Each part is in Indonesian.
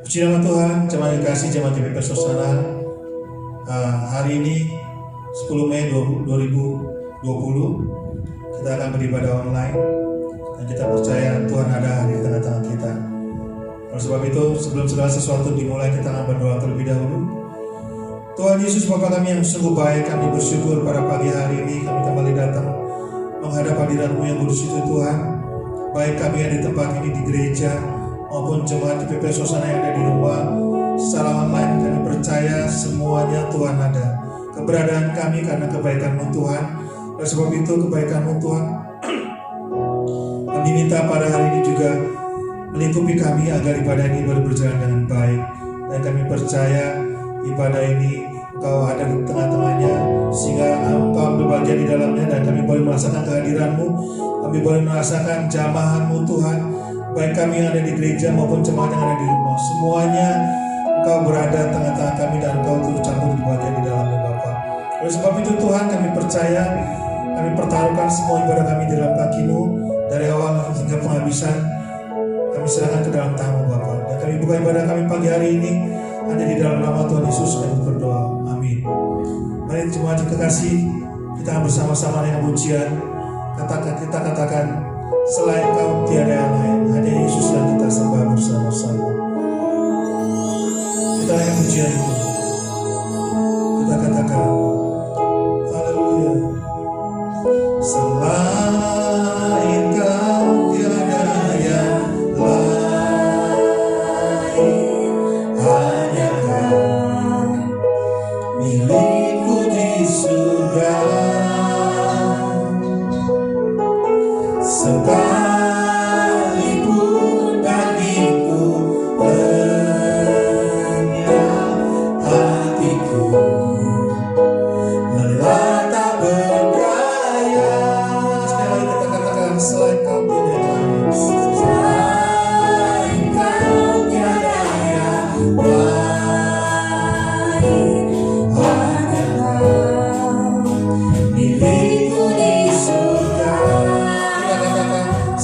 Puji nama Tuhan, jemaat yang kasih, jemaat GPP Sosana. Hari ini 10 Mei 2020 kita akan beribadah online dan kita percaya Tuhan ada di tengah-tengah kita. Oleh sebab itu, sebelum segala sesuatu dimulai, kita akan berdoa terlebih dahulu. Tuhan Yesus, Bapa kami yang sungguh baik, kami bersyukur pada pagi hari ini kami kembali datang menghadap hadirat-Mu yang kudus itu Tuhan. Baik kami yang di tempat ini di gereja maupun jemaat GPP Sosana yang ada di rumah secara online, kami percaya semuanya Tuhan ada. Keberadaan kami karena kebaikan-Mu Tuhan. Oleh sebab itu kebaikan-Mu Tuhan, kami minta pada hari ini juga melingkupi kami agar ibadah ini boleh berjalan dengan baik. Dan kami percaya ibadah ini Engkau ada di tengah-tengahnya, sehingga Engkau ambil bagian di dalamnya dan kami boleh merasakan kehadiran-Mu, kami boleh merasakan jamahan-Mu Tuhan. Baik kami yang ada di gereja maupun jemaat yang ada di rumah, semuanya Engkau berada tengah-tengah kami dan Engkau turut campur di bagian di dalamnya Bapa. Oleh sebab itu Tuhan, kami percaya, kami pertaruhkan semua ibadah kami di dalam kaki-Mu dari awal hingga penghabisan. Kami serahkan ke dalam tangan-Mu Bapa, dan kami buka ibadah kami pagi hari ini hanya di dalam nama Tuhan Yesus kami berdoa. Amin. Mari jemaat kekasih, kita akan bersama-sama dengan pujian. Kita katakan, selain Kau tiada yang lain, hanya Yesus yang kita sembah bersama-sama. Kita akan pujian itu. Kita katakan, haleluya. Selain Kau tiada yang lain, hanya Kau milikku di surga. Sekalipun dagingku lenyap, hatiku lelah tak berdaya. Sekali lagi kita katakan, selain Kau tiada yang lain. Selain Kau tiada yang lain, hanya Kau milikku di surga. Kita katakan,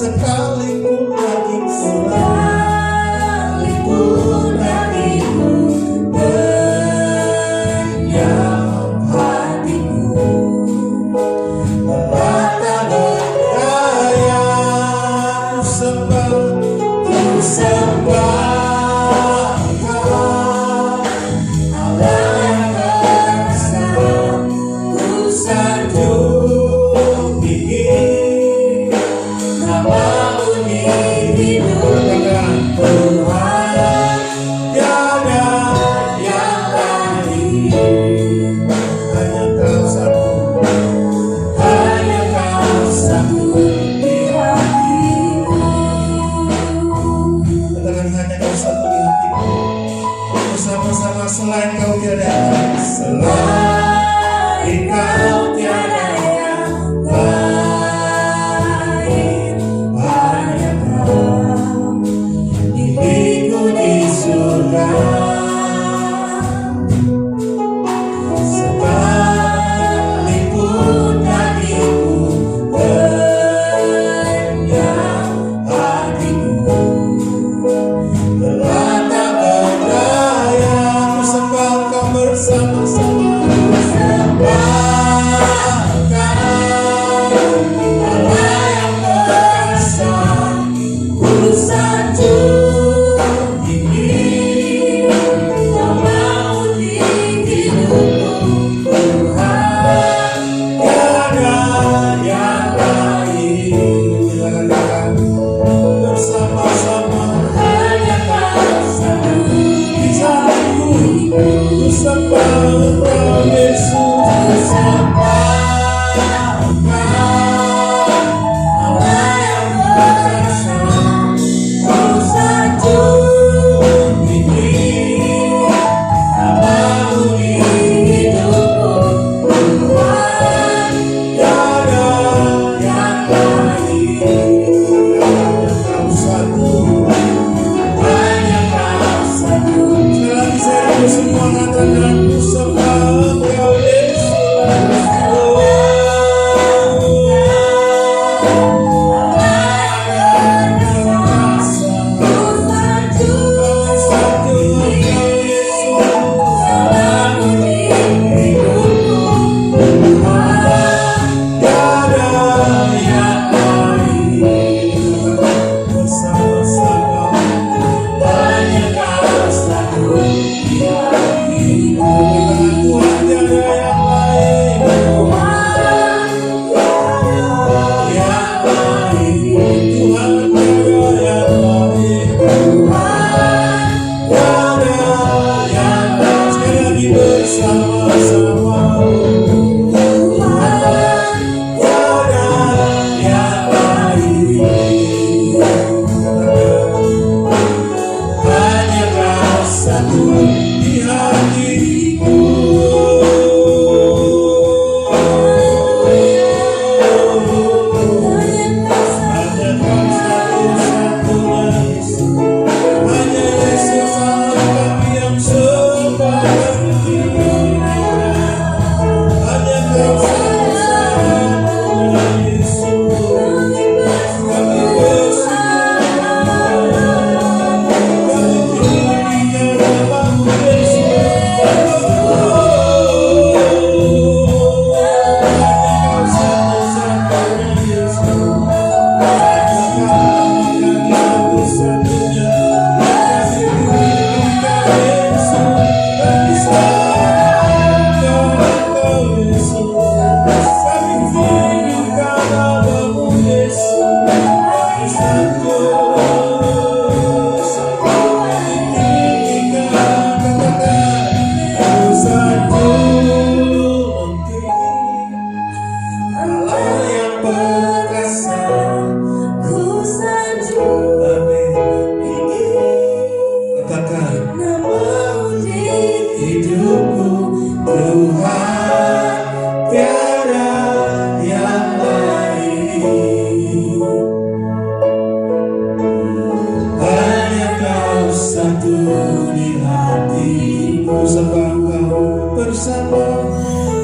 bersama,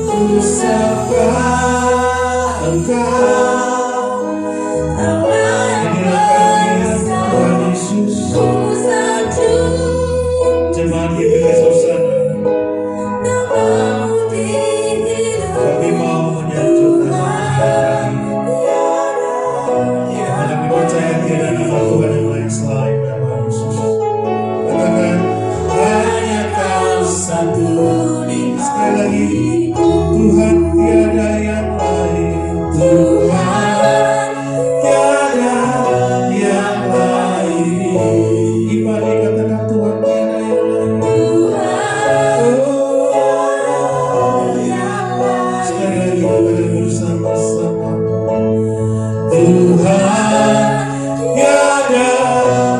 ku sapa Engkau. Inilah panggilan Tuhan Yesus. Jemaat GPK Sosana, kami mau menyatu nama kami. Kami percaya tiada nama Tuhan yang lain selain nama Yesus. Katakan, hanya Kau satu. Sekali lagi, Tuhan tiada yang lain. Tuhan tiada yang lain. Ibadi katakan, Tuhan tiada yang lain. Sekali lagi katakan bersama-sama, Tuhan tiada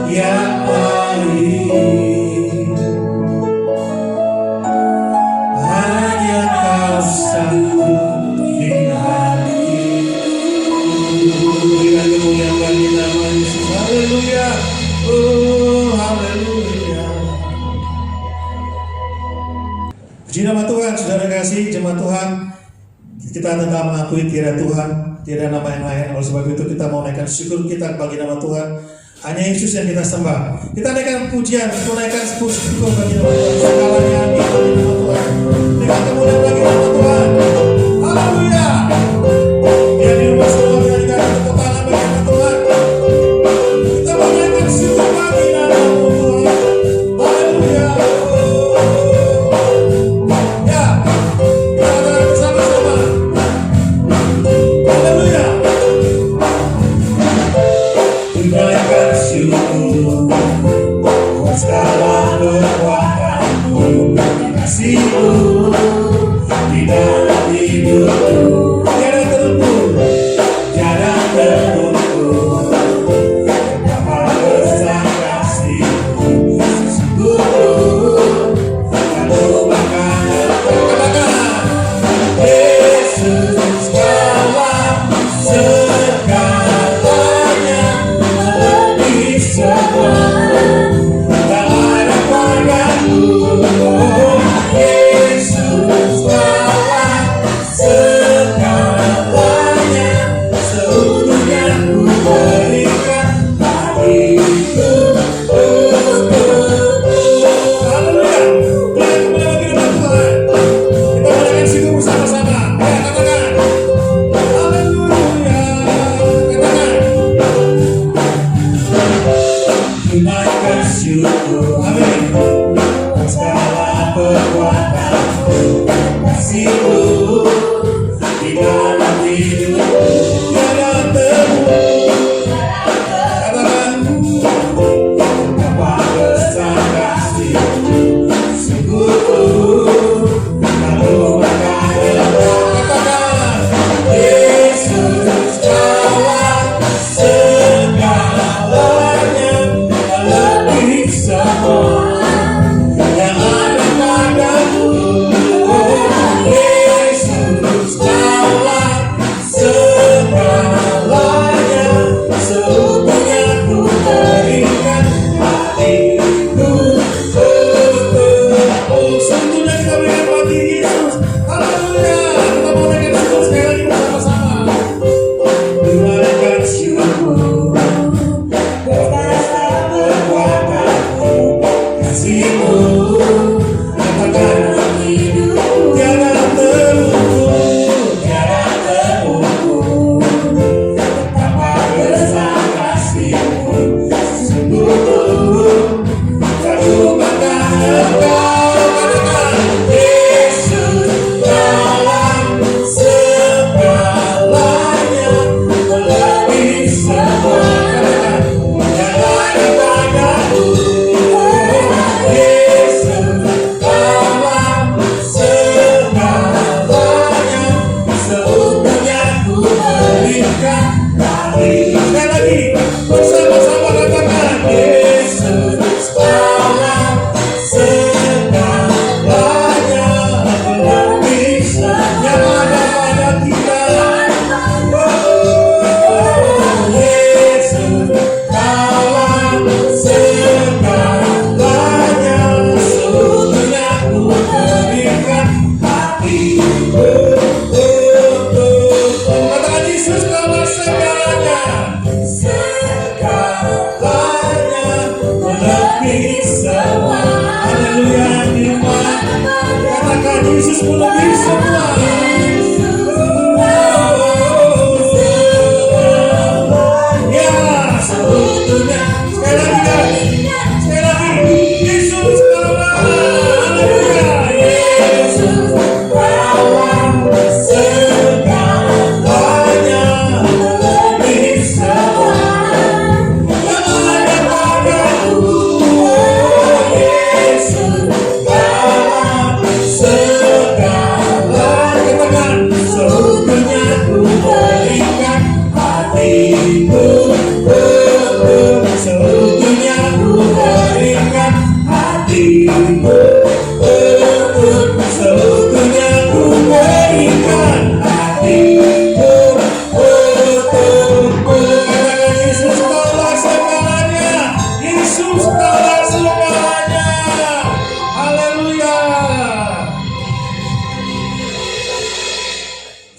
yang lain. Hanya Kau satu di hati. Berikan kemuliaan bagi nama Yesus. Haleluya. Oh, haleluya. Puji nama Tuhan, saudara kasih, jemaat Tuhan. Kita tetap mengakui tiada Tuhan, tiada nama yang lain. Oleh sebab itu kita mau naikkan syukur kita bagi nama Tuhan. Hanya Yesus yang kita sembah. Kita naikkan pujian, kita naikkan syukur bagi nama Tuhan. Segalanya bagi nama Tuhan. Dengan kemuliaan bagi nama Tuhan. Haleluya. Biar di rumah semua menyanyikan tepuk tangan bagi nama Tuhan. Kita mau naikkan syukur bagi nama Tuhan. Haleluya. Ya, kita katakan bersama-sama. Haleluya. Tunaikan syukur buat segala kekuatanmu, kasihmu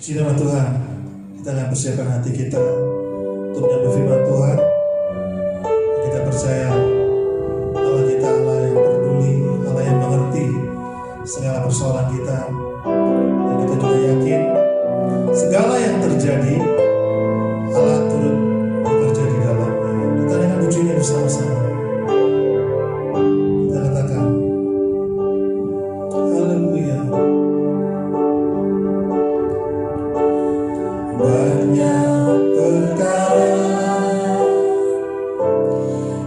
Puji nama Tuhan. Kita akan persiapkan hati kita untuk menyambut firman Tuhan. Kita percaya Allah kita Allah yang peduli, Allah yang mengerti segala persoalan kita. Dan kita juga yakin segala yang terjadi Allah turut bekerja di dalamnya. Kita akan pujinya bersama-sama. Kita katakan haleluya. Banyak perkara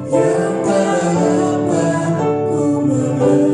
yang tak dapat ku mengerti,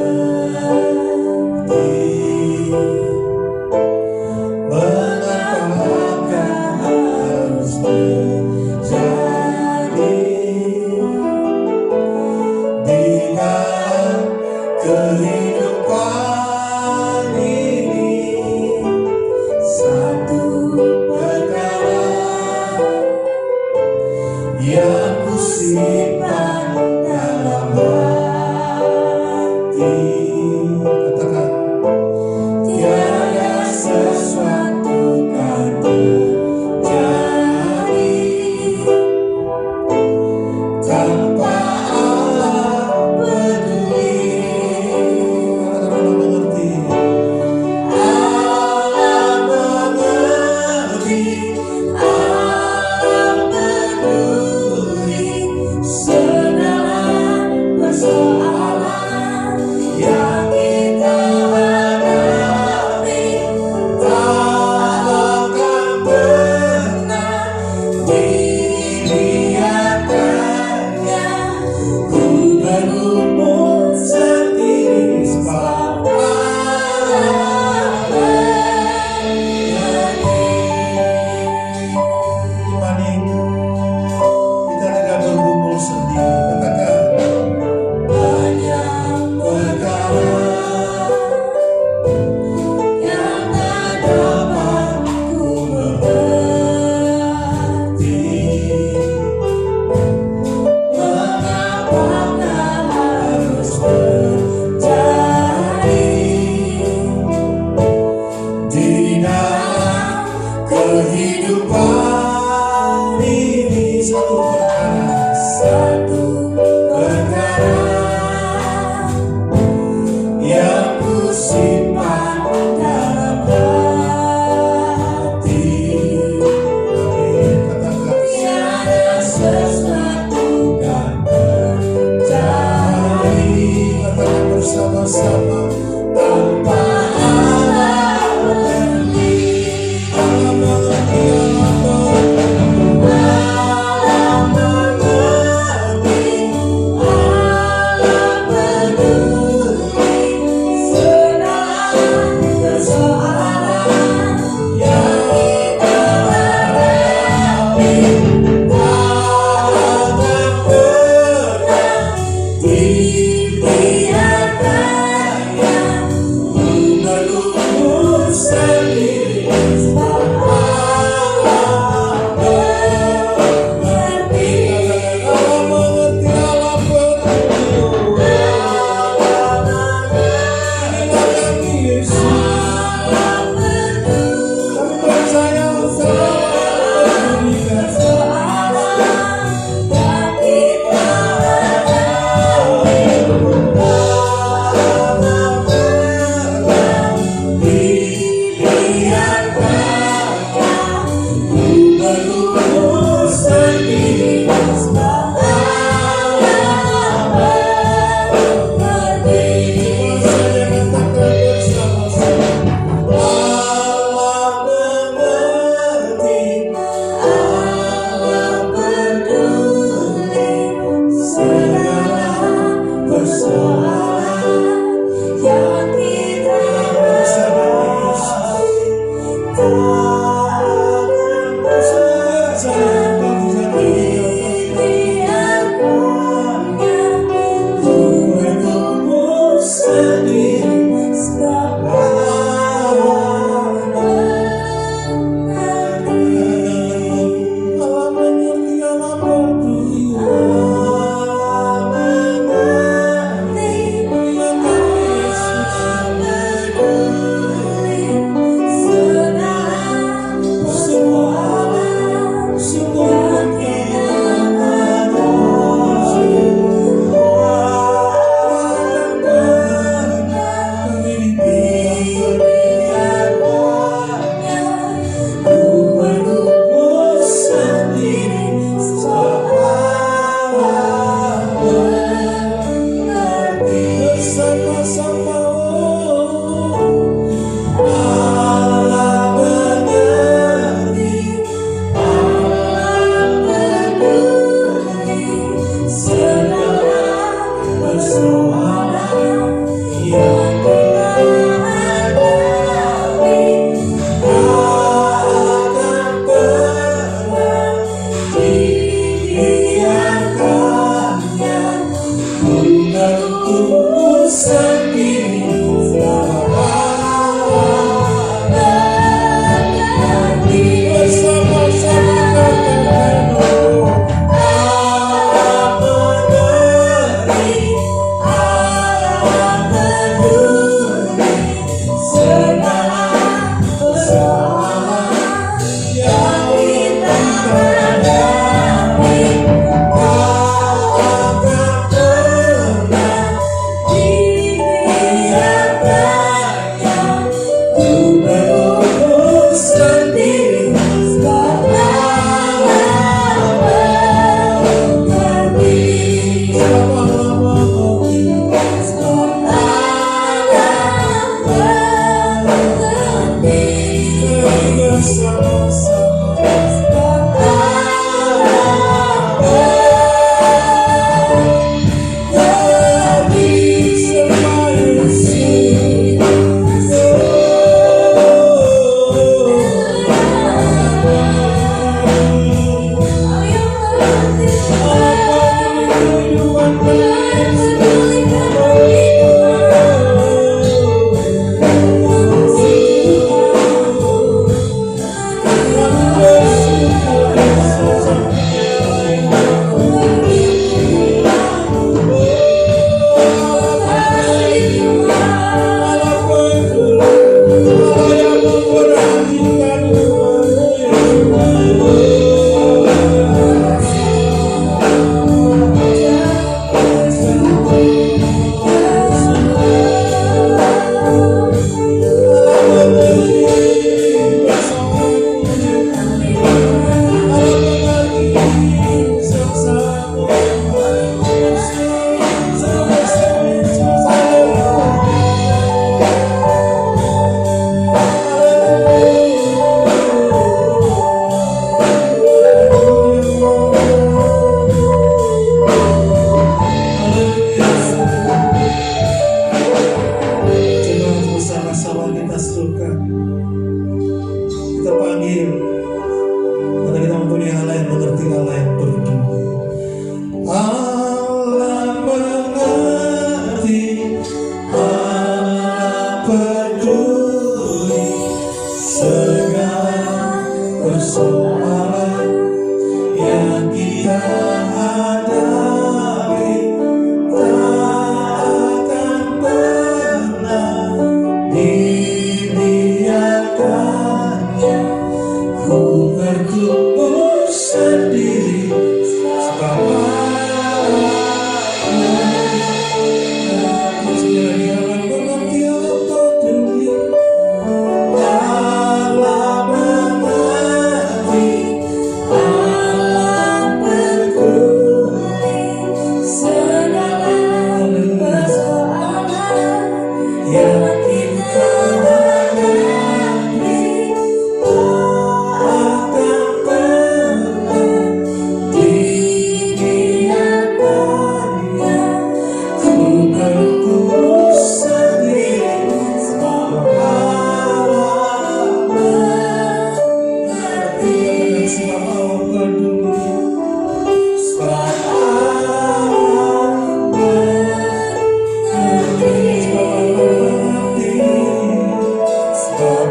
Baik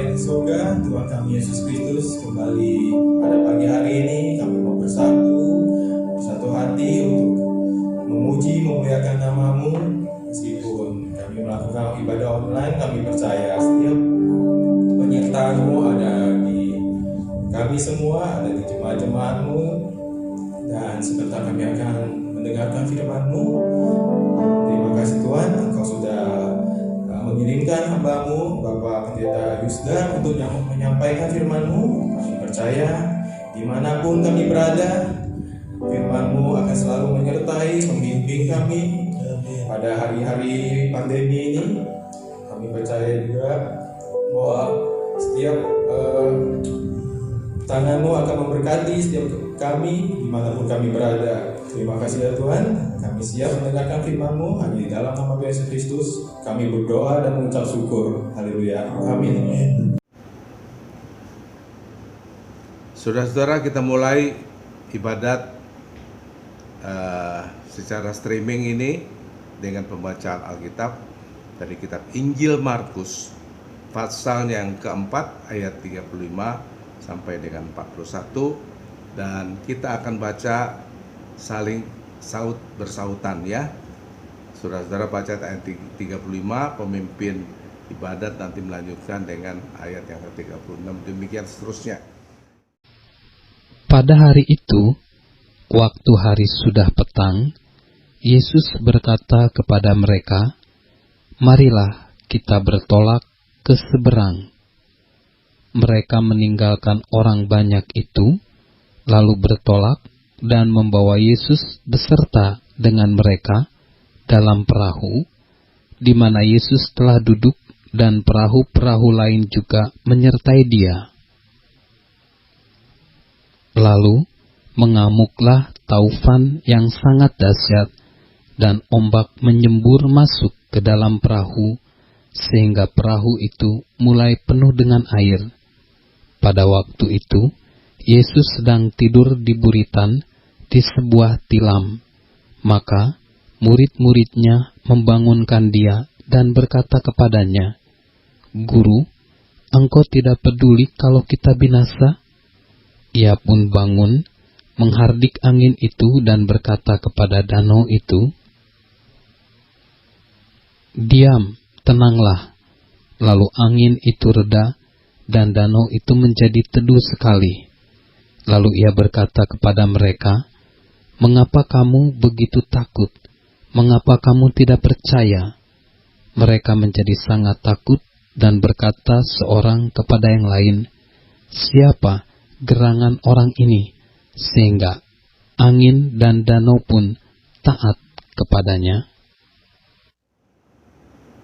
di surga, Tuhan kami Yesus Kristus, kembali pada pagi hari ini kami mau bersatu hati untuk memuji, memuliakan nama-Mu. Meskipun kami melakukan ibadah online, kami percaya setiap penyertaan-Mu ada di kami semua, ada di jemaat-jemaat-Mu, dan sebentar kami akan mendengarkan firman-Mu. Terima kasih Tuhan, Engkau sudah mengirimkan hamba-Mu Bapak Pendeta Yusda untuk menyampaikan firman-Mu. Kami percaya dimanapun kami berada, firman-Mu akan selalu menyertai, membimbing kami pada hari-hari pandemi ini. Kami percaya juga bahwa setiap tangan-Mu akan memberkati setiap kami dimanapun kami berada. Terima kasih ya Tuhan, kami siap mendengarkan firman-Mu. Hanya di dalam nama Tuhan Yesus Kristus kami berdoa dan mengucap syukur. Haleluya, amin. Saudara-saudara, kita mulai ibadat secara streaming ini dengan pembacaan Alkitab dari kitab Injil Markus pasal yang keempat ayat 35 sampai dengan 41, dan kita akan baca saling bersautan ya. Saudara-saudara baca ayat 35, pemimpin ibadat nanti melanjutkan dengan ayat yang ke-36, demikian seterusnya. Pada hari itu, waktu hari sudah petang, Yesus berkata kepada mereka, "Marilah kita bertolak ke seberang." Mereka meninggalkan orang banyak itu, lalu bertolak dan membawa Yesus beserta dengan mereka dalam perahu, di mana Yesus telah duduk, dan perahu-perahu lain juga menyertai Dia. Lalu mengamuklah taufan yang sangat dahsyat, dan ombak menyembur masuk ke dalam perahu, sehingga perahu itu mulai penuh dengan air. Pada waktu itu, Yesus sedang tidur di buritan di sebuah tilam. Maka murid-muridnya membangunkan Dia dan berkata kepadanya, "Guru, Engkau tidak peduli kalau kita binasa?" Ia pun bangun, menghardik angin itu dan berkata kepada danau itu, "Diam, tenanglah." Lalu angin itu reda dan danau itu menjadi teduh sekali. Lalu Ia berkata kepada mereka, "Mengapa kamu begitu takut? Mengapa kamu tidak percaya?" Mereka menjadi sangat takut dan berkata seorang kepada yang lain, "Siapa gerangan orang ini, sehingga angin dan danau pun taat kepadanya?"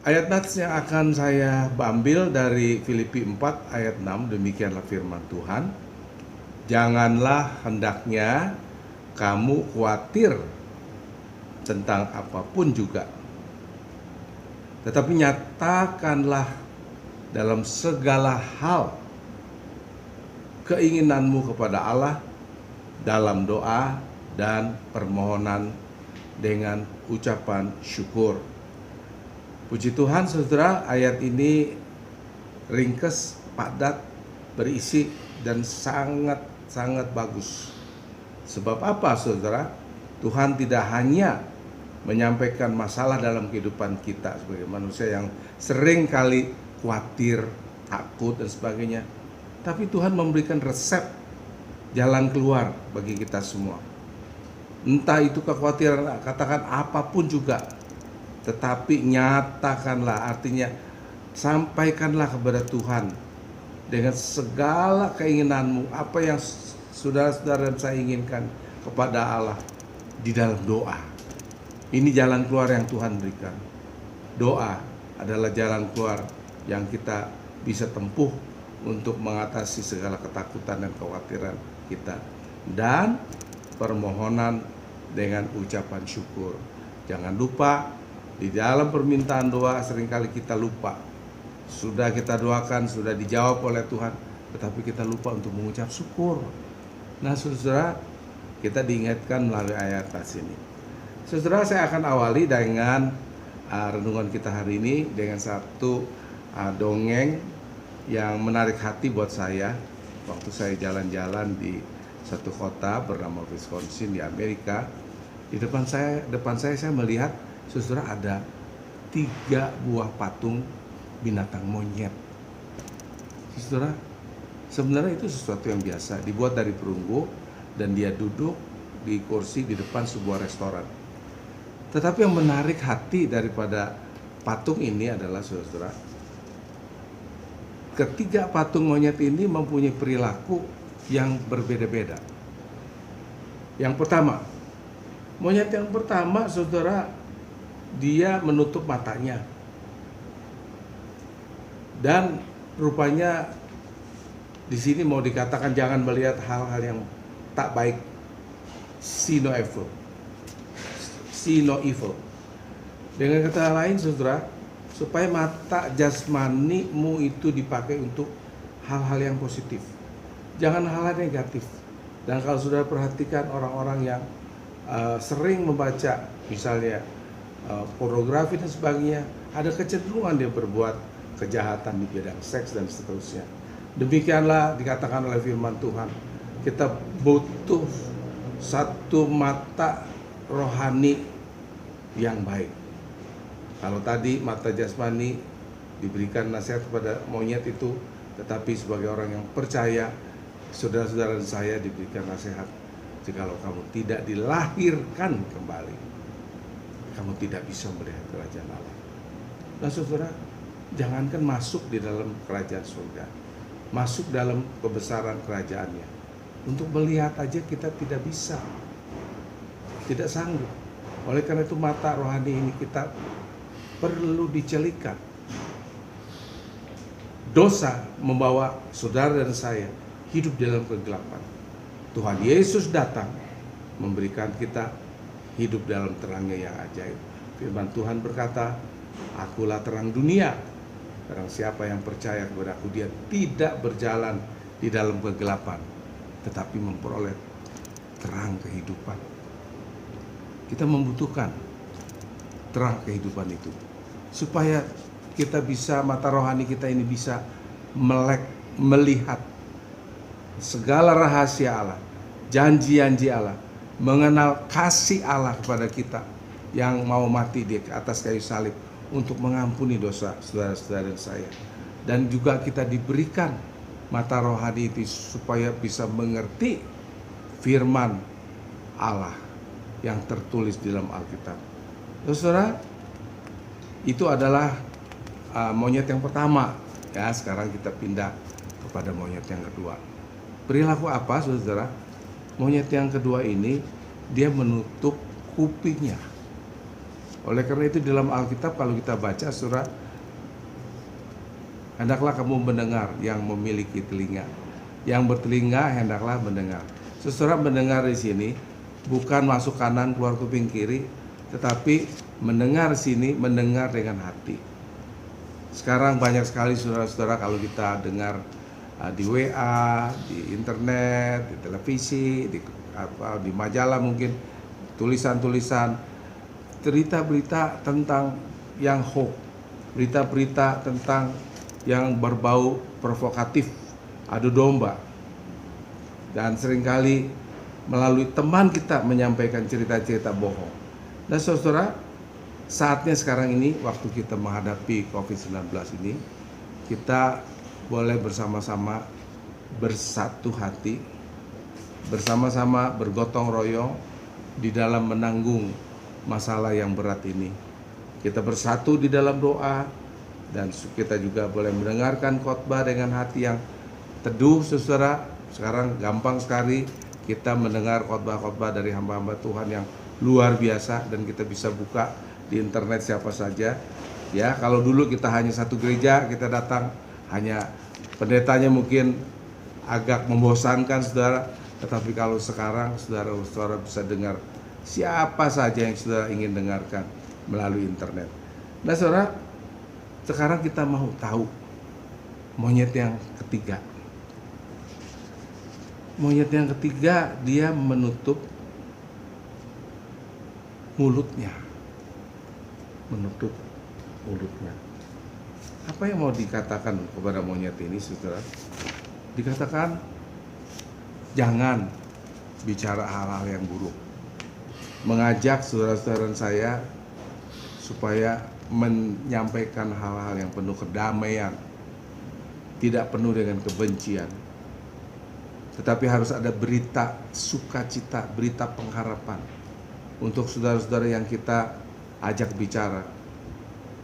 Ayat nats yang akan saya ambil dari Filipi 4 ayat 6, demikianlah firman Tuhan. "Janganlah hendaknya kamu khawatir tentang apapun juga, tetapi nyatakanlah dalam segala hal keinginanmu kepada Allah dalam doa dan permohonan dengan ucapan syukur." Puji Tuhan, saudara, ayat ini ringkas, padat, berisi, dan sangat bagus. Sebab apa, saudara? Tuhan tidak hanya menyampaikan masalah dalam kehidupan kita sebagai manusia yang sering kali khawatir, takut, dan sebagainya, tapi Tuhan memberikan resep jalan keluar bagi kita semua. Entah itu kekhawatiran, katakan apapun juga, tetapi nyatakanlah, artinya sampaikanlah kepada Tuhan dengan segala keinginanmu, apa yang saudara-saudara dan saya inginkan kepada Allah di dalam doa. Ini jalan keluar yang Tuhan berikan. Doa adalah jalan keluar yang kita bisa tempuh untuk mengatasi segala ketakutan dan kekhawatiran kita. Dan permohonan dengan ucapan syukur. Jangan lupa, di dalam permintaan doa seringkali kita lupa. Sudah kita doakan, sudah dijawab oleh Tuhan, tetapi kita lupa untuk mengucap syukur. Nah, saudara, kita diingatkan melalui ayat ini. Saudara, saya akan awali dengan renungan kita hari ini dengan satu dongeng yang menarik hati buat saya waktu saya jalan-jalan di satu kota bernama Wisconsin di Amerika. Di depan saya melihat, saudara, ada 3 buah patung binatang monyet. Saudara, sebenarnya itu sesuatu yang biasa, dibuat dari perunggu dan dia duduk di kursi di depan sebuah restoran. Tetapi yang menarik hati daripada patung ini adalah, saudara, ketiga patung monyet ini mempunyai perilaku yang berbeda-beda. Yang pertama, monyet yang pertama, saudara, dia menutup matanya. Dan rupanya di sini mau dikatakan jangan melihat hal-hal yang tak baik. See no evil. See no evil. Dengan kata lain, saudara, supaya mata jasmanimu itu dipakai untuk hal-hal yang positif. Jangan hal-hal negatif. Dan kalau sudah perhatikan orang-orang yang sering membaca misalnya pornografi dan sebagainya, ada kecenderungan dia berbuat kejahatan di bidang seks dan seterusnya. Demikianlah dikatakan oleh firman Tuhan, kita butuh satu mata rohani yang baik. Kalau tadi mata jasmani diberikan nasihat kepada monyet itu, tetapi sebagai orang yang percaya, saudara-saudara dan saya diberikan nasihat, jikalau kamu tidak dilahirkan kembali, kamu tidak bisa melihat kerajaan Allah. Nah, saudara, jangankan masuk di dalam kerajaan surga, masuk dalam kebesaran kerajaannya, untuk melihat aja kita tidak bisa, tidak sanggup. Oleh karena itu mata rohani ini kita perlu dicelikan. Dosa membawa saudara dan saya hidup dalam kegelapan. Tuhan Yesus datang memberikan kita hidup dalam terangnya yang ajaib. Firman Tuhan berkata, akulah terang dunia. Barang siapa yang percaya kepada aku, dia tidak berjalan di dalam kegelapan, tetapi memperoleh terang kehidupan. Kita membutuhkan terang kehidupan itu, supaya kita bisa, mata rohani kita ini bisa melihat segala rahasia Allah, janji-janji Allah, mengenal kasih Allah kepada kita yang mau mati di atas kayu salib untuk mengampuni dosa saudara-saudara dan saya. Dan juga kita diberikan mata rohani itu supaya bisa mengerti firman Allah yang tertulis di dalam Alkitab. Saudara, itu adalah monyet yang pertama. Ya, sekarang kita pindah kepada monyet yang kedua. Perilaku apa, saudara? Monyet yang kedua ini, dia menutup kupingnya. Oleh karena itu dalam Alkitab kalau kita baca, saudara, hendaklah kamu mendengar yang memiliki telinga. Yang bertelinga hendaklah mendengar. Saudara, mendengar di sini bukan masuk kanan keluar kuping kiri, tetapi mendengar sini, mendengar dengan hati. Sekarang banyak sekali saudara-saudara kalau kita dengar di WA, di internet, di televisi, di majalah mungkin, tulisan-tulisan, berita-berita tentang yang hoax, berita-berita tentang yang berbau provokatif, adu domba. Dan seringkali melalui teman kita menyampaikan cerita-cerita bohong. Nah, saudara, saatnya sekarang ini waktu kita menghadapi COVID-19 ini, kita boleh bersama-sama bersatu hati, bersama-sama bergotong royong di dalam menanggung masalah yang berat ini. Kita bersatu di dalam doa, dan kita juga boleh mendengarkan khotbah dengan hati yang teduh, saudara. Sekarang gampang sekali kita mendengar khotbah-khotbah dari hamba-hamba Tuhan yang luar biasa, dan kita bisa buka di internet siapa saja. Ya, kalau dulu kita hanya satu gereja, kita datang hanya pendetanya mungkin agak membosankan, saudara. Tetapi kalau sekarang saudara bisa dengar siapa saja yang saudara ingin dengarkan melalui internet. Nah, saudara, sekarang kita mau tahu monyet yang ketiga. Monyet yang ketiga, dia menutup mulutnya. Menutup mulutnya. Apa yang mau dikatakan kepada monyet ini, saudara? Dikatakan jangan bicara hal-hal yang buruk. Mengajak saudara-saudara saya supaya menyampaikan hal-hal yang penuh kedamaian, tidak penuh dengan kebencian. Tetapi harus ada berita sukacita, berita pengharapan untuk saudara-saudara yang kita ajak bicara,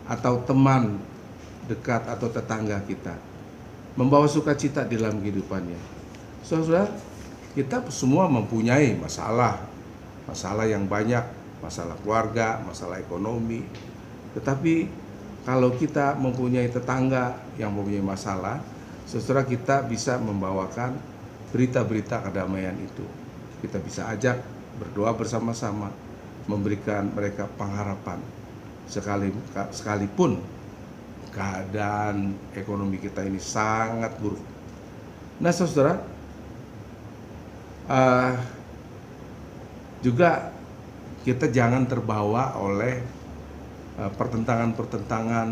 atau teman dekat atau tetangga kita, membawa sukacita di dalam kehidupannya. Saudara, kita semua mempunyai masalah yang banyak, masalah keluarga, masalah ekonomi. Tetapi kalau kita mempunyai tetangga yang mempunyai masalah, saudara, kita bisa membawakan berita-berita kedamaian itu. Kita bisa ajak berdoa bersama-sama, memberikan mereka pengharapan, sekalipun keadaan ekonomi kita ini sangat buruk. Nah, saudara, juga kita jangan terbawa oleh pertentangan-pertentangan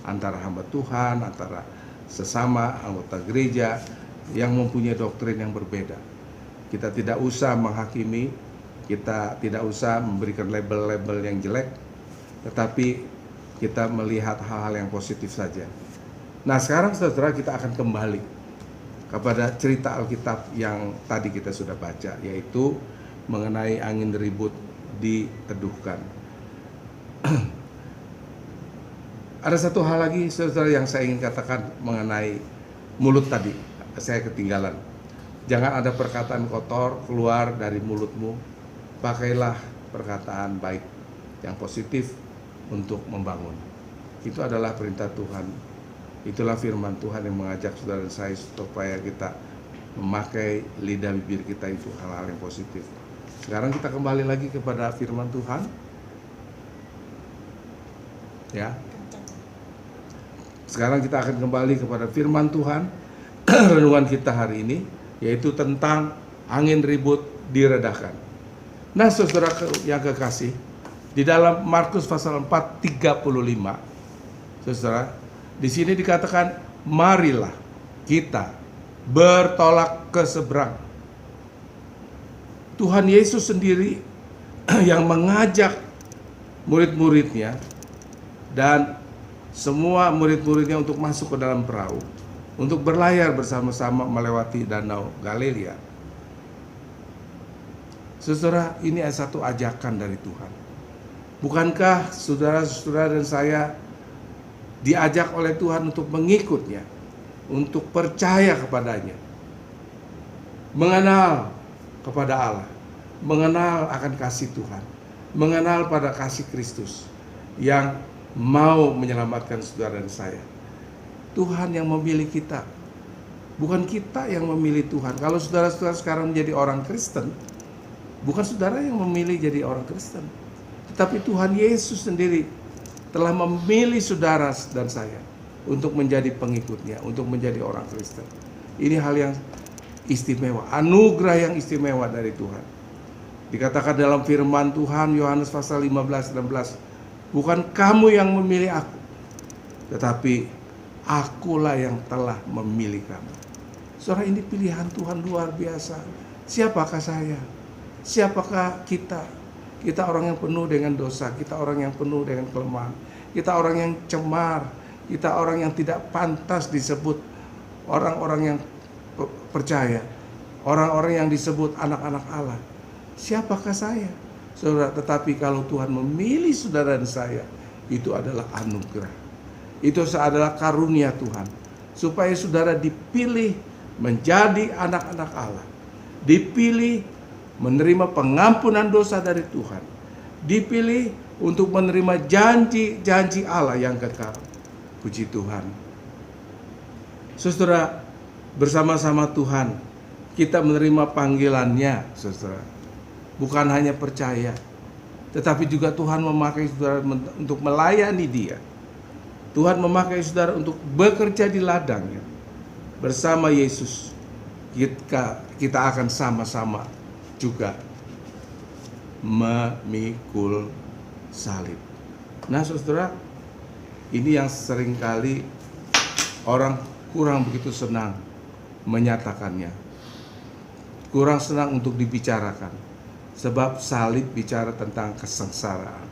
antara hamba Tuhan, antara sesama anggota gereja yang mempunyai doktrin yang berbeda. Kita tidak usah menghakimi, kita tidak usah memberikan label-label yang jelek, tetapi kita melihat hal-hal yang positif saja. Nah, sekarang saudara, kita akan kembali kepada cerita Alkitab yang tadi kita sudah baca, yaitu mengenai angin ribut diteduhkan. Ada satu hal lagi, saudara, yang saya ingin katakan mengenai mulut tadi. Saya ketinggalan. Jangan ada perkataan kotor keluar dari mulutmu. Pakailah perkataan baik yang positif untuk membangun. Itu adalah perintah Tuhan. Itulah firman Tuhan yang mengajak saudara dan saya supaya kita memakai lidah bibir kita itu hal-hal yang positif. Sekarang kita kembali lagi kepada firman Tuhan. Ya. Sekarang kita akan kembali kepada firman Tuhan. Renungan kita hari ini yaitu tentang angin ribut diredakan. Nah, saudara yang kekasih, di dalam Markus pasal 4:35, saudara, di sini dikatakan, marilah kita bertolak ke seberang. Tuhan Yesus sendiri yang mengajak murid-muridnya dan semua murid-muridnya untuk masuk ke dalam perahu, untuk berlayar bersama-sama melewati danau Galilea. Saudara, ini adalah satu ajakan dari Tuhan. Bukankah saudara-saudara dan saya diajak oleh Tuhan untuk mengikutnya, untuk percaya kepadanya, mengenal kepada Allah, mengenal akan kasih Tuhan, mengenal pada kasih Kristus yang mau menyelamatkan saudara dan saya. Tuhan yang memilih kita, bukan kita yang memilih Tuhan. Kalau saudara-saudara sekarang menjadi orang Kristen, bukan saudara yang memilih jadi orang Kristen, tetapi Tuhan Yesus sendiri telah memilih saudara dan saya untuk menjadi pengikutnya, untuk menjadi orang Kristen. Ini hal yang istimewa, anugerah yang istimewa dari Tuhan. Dikatakan dalam firman Tuhan Yohanes pasal 15:16, bukan kamu yang memilih aku, tetapi akulah yang telah memilih kamu. Saudara, ini pilihan Tuhan luar biasa. Siapakah saya? Siapakah kita? Kita orang yang penuh dengan dosa, kita orang yang penuh dengan kelemahan, kita orang yang cemar, kita orang yang tidak pantas disebut orang-orang yang percaya, orang-orang yang disebut anak-anak Allah. Siapakah saya? Saudara, tetapi kalau Tuhan memilih saudara dan saya, itu adalah anugerah. Itu adalah karunia Tuhan, supaya saudara dipilih menjadi anak-anak Allah, dipilih menerima pengampunan dosa dari Tuhan, dipilih untuk menerima janji-janji Allah yang kekal. Puji Tuhan. Saudara, bersama-sama Tuhan kita menerima panggilannya, saudara. Bukan hanya percaya, tetapi juga Tuhan memakai saudara untuk melayani Dia. Tuhan memakai saudara untuk bekerja di ladangnya bersama Yesus kita akan sama-sama juga memikul salib. Nah, saudara, ini yang seringkali orang kurang begitu senang menyatakannya, kurang senang untuk dibicarakan, sebab salib bicara tentang kesengsaraan,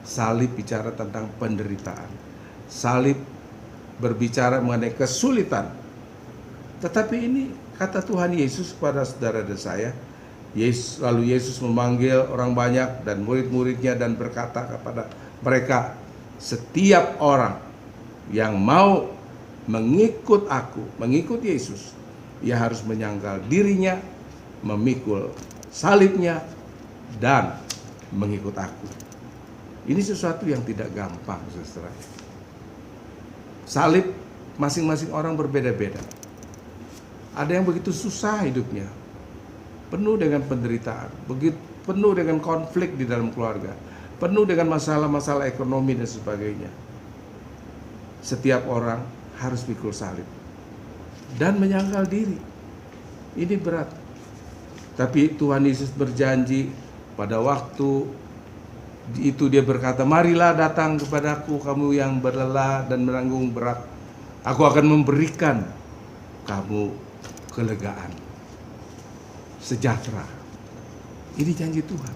salib bicara tentang penderitaan, salib berbicara mengenai kesulitan. Tetapi ini kata Tuhan Yesus kepada saudara dan saya. Lalu Yesus memanggil orang banyak dan murid-muridnya dan berkata kepada mereka, setiap orang yang mau mengikut aku, mengikut Yesus, ia harus menyangkal dirinya, memikul salibnya, dan mengikut aku. Ini sesuatu yang tidak gampang, saudara. Salib masing-masing orang berbeda-beda. Ada yang begitu susah hidupnya, penuh dengan penderitaan, penuh dengan konflik di dalam keluarga, penuh dengan masalah-masalah ekonomi dan sebagainya. Setiap orang harus pikul salib dan menyangkal diri. Ini berat. Tapi Tuhan Yesus berjanji pada waktu itu dia berkata, marilah datang kepadaku kamu yang berlelah dan menanggung berat. Aku akan memberikan kamu kelegaan, sejahtera. Ini janji Tuhan.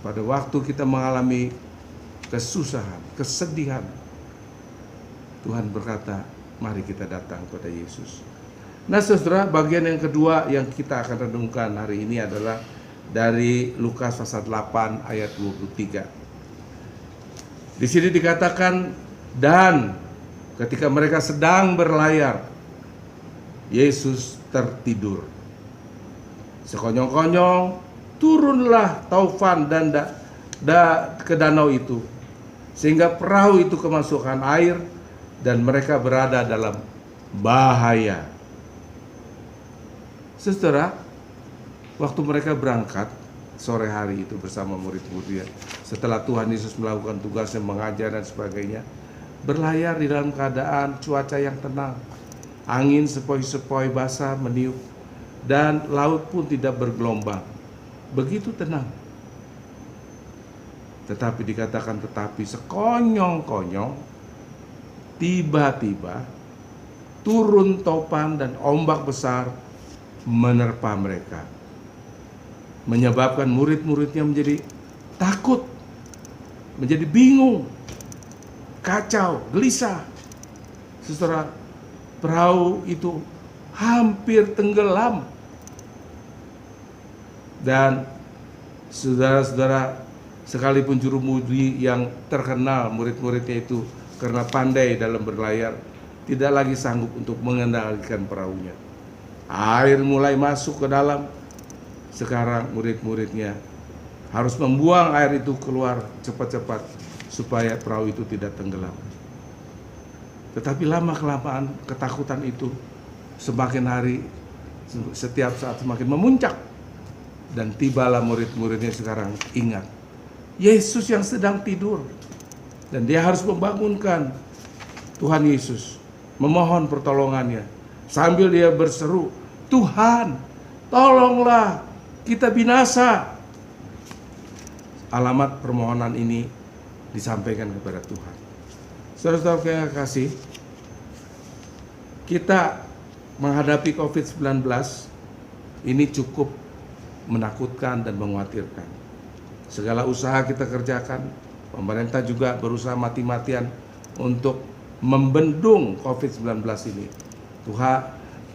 Pada waktu kita mengalami kesusahan, kesedihan, Tuhan berkata, mari kita datang kepada Yesus. Nah, saudara, bagian yang kedua yang kita akan renungkan hari ini adalah dari Lukas pasal 8 ayat 23. Di sini dikatakan, dan ketika mereka sedang berlayar, Yesus tertidur. Sekonyong-konyong turunlah taufan dan ke danau itu, sehingga perahu itu kemasukan air dan mereka berada dalam bahaya. Saudara, waktu mereka berangkat sore hari itu bersama murid-muridnya, setelah Tuhan Yesus melakukan tugasnya mengajar dan sebagainya, berlayar di dalam keadaan cuaca yang tenang, angin sepoi-sepoi basah meniup, dan laut pun tidak bergelombang, begitu tenang. Tetapi dikatakan sekonyong-konyong, tiba-tiba turun topan dan ombak besar menerpa mereka, menyebabkan murid-muridnya menjadi takut, menjadi bingung, kacau, gelisah. Saudara, perahu itu hampir tenggelam. Dan saudara-saudara, sekalipun juru mudi yang terkenal murid-muridnya itu karena pandai dalam berlayar, tidak lagi sanggup untuk mengendalikan perahunya. Air mulai masuk ke dalam. Sekarang murid-muridnya harus membuang air itu keluar cepat-cepat supaya perahu itu tidak tenggelam. Tetapi lama-kelamaan ketakutan itu semakin hari, setiap saat semakin memuncak. Dan tibalah murid-muridnya sekarang ingat Yesus yang sedang tidur, dan dia harus membangunkan Tuhan Yesus, memohon pertolongannya sambil dia berseru, Tuhan, tolonglah, kita binasa. Alamat permohonan ini disampaikan kepada Tuhan. Saudara-saudara yang kasih, kita menghadapi COVID-19 ini cukup menakutkan dan mengkhawatirkan. Segala usaha kita kerjakan, pemerintah juga berusaha mati-matian untuk membendung COVID-19 ini.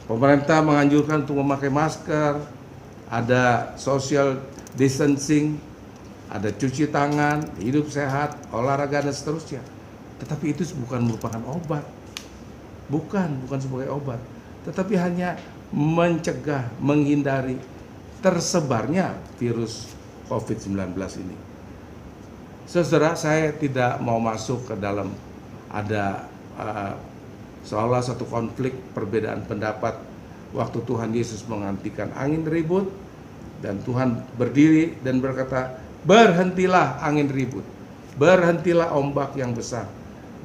Pemerintah menganjurkan untuk memakai masker, ada social distancing, ada cuci tangan, hidup sehat, olahraga dan seterusnya. Tetapi itu bukan merupakan obat. Bukan sebagai obat, tetapi hanya mencegah, menghindari tersebarnya virus COVID-19 ini. Saudara, saya tidak mau masuk ke dalam ada seolah satu konflik perbedaan pendapat waktu Tuhan Yesus menghentikan angin ribut dan Tuhan berdiri dan berkata, berhentilah angin ribut, berhentilah ombak yang besar,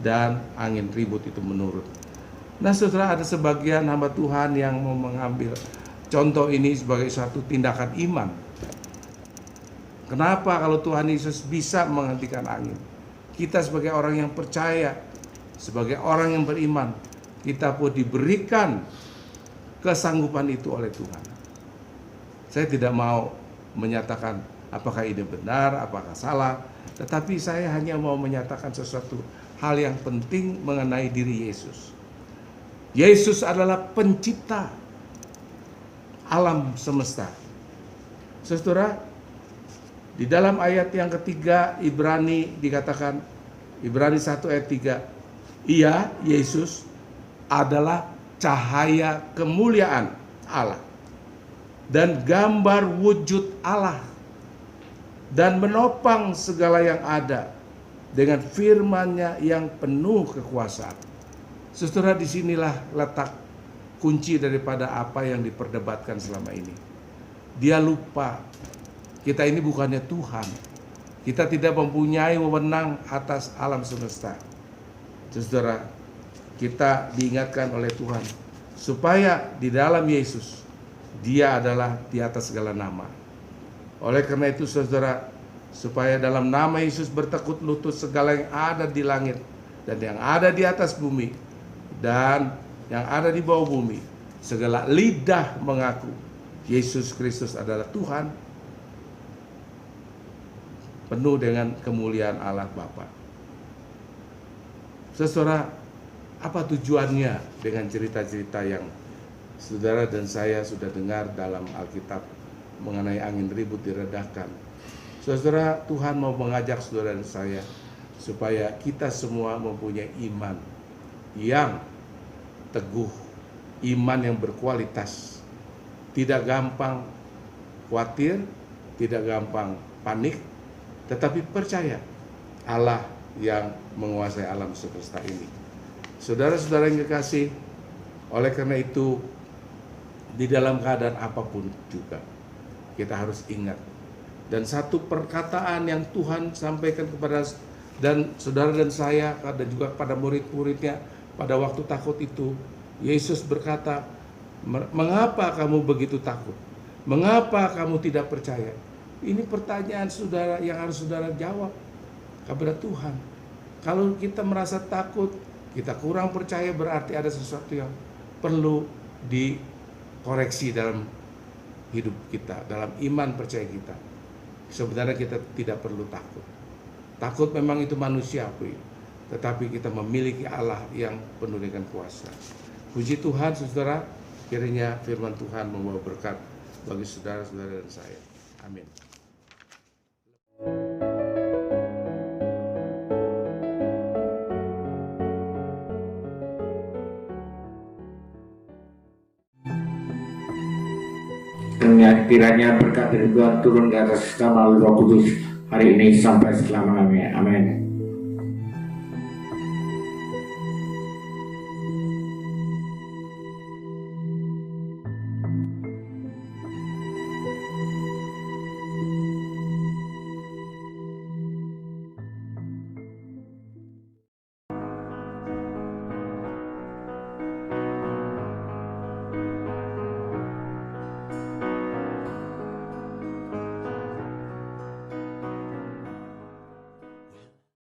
dan angin ribut itu menurut. Nah saudara, ada sebagian hamba Tuhan yang mau mengambil contoh ini sebagai suatu tindakan iman. Kenapa kalau Tuhan Yesus bisa menghentikan angin? Kita sebagai orang yang percaya, sebagai orang yang beriman, kita pun diberikan kesanggupan itu oleh Tuhan. Saya tidak mau menyatakan apakah ini benar, apakah salah, tetapi saya hanya mau menyatakan sesuatu hal yang penting mengenai diri Yesus. Yesus adalah pencipta alam semesta. Saudara, di dalam ayat yang ketiga Ibrani dikatakan, Ibrani 1 ayat 3, Ia, Yesus, adalah cahaya kemuliaan Allah dan gambar wujud Allah, dan menopang segala yang ada dengan firman-Nya yang penuh kekuasaan. Saudara, disinilah letak kunci daripada apa yang diperdebatkan selama ini. Dia lupa kita ini bukannya Tuhan. Kita tidak mempunyai wewenang atas alam semesta. Saudara, kita diingatkan oleh Tuhan supaya di dalam Yesus Dia adalah di atas segala nama. Oleh karena itu saudara, supaya dalam nama Yesus bertekuk lutut segala yang ada di langit dan yang ada di atas bumi dan yang ada di bawah bumi, segala lidah mengaku Yesus Kristus adalah Tuhan, penuh dengan kemuliaan Allah Bapa. Saudara, apa tujuannya dengan cerita-cerita yang saudara dan saya sudah dengar dalam Alkitab mengenai angin ribut diredahkan? Saudara, Tuhan mau mengajak saudara dan saya supaya kita semua mempunyai iman yang teguh, iman yang berkualitas, tidak gampang khawatir, tidak gampang panik, tetapi percaya Allah yang menguasai alam semesta ini. Saudara-saudara yang kekasih, oleh karena itu di dalam keadaan apapun juga kita harus ingat, dan satu perkataan yang Tuhan sampaikan kepada dan saudara dan saya dan juga kepada murid-muridnya pada waktu takut itu, Yesus berkata, mengapa kamu begitu takut? Mengapa kamu tidak percaya? Ini pertanyaan saudara yang harus saudara jawab kepada Tuhan. Kalau kita merasa takut, kita kurang percaya, berarti ada sesuatu yang perlu dikoreksi dalam hidup kita, dalam iman percaya kita. Sebenarnya kita tidak perlu takut. Takut memang itu manusiawi, tetapi kita memiliki Allah yang penuh dengan kuasa. Puji Tuhan saudara, kiranya firman Tuhan membawa berkat bagi saudara-saudara dan saya. Amin. Kiranya berkat dari Tuhan turun ke atas kita melalui Roh Kudus hari ini sampai selama-lamanya. Amin.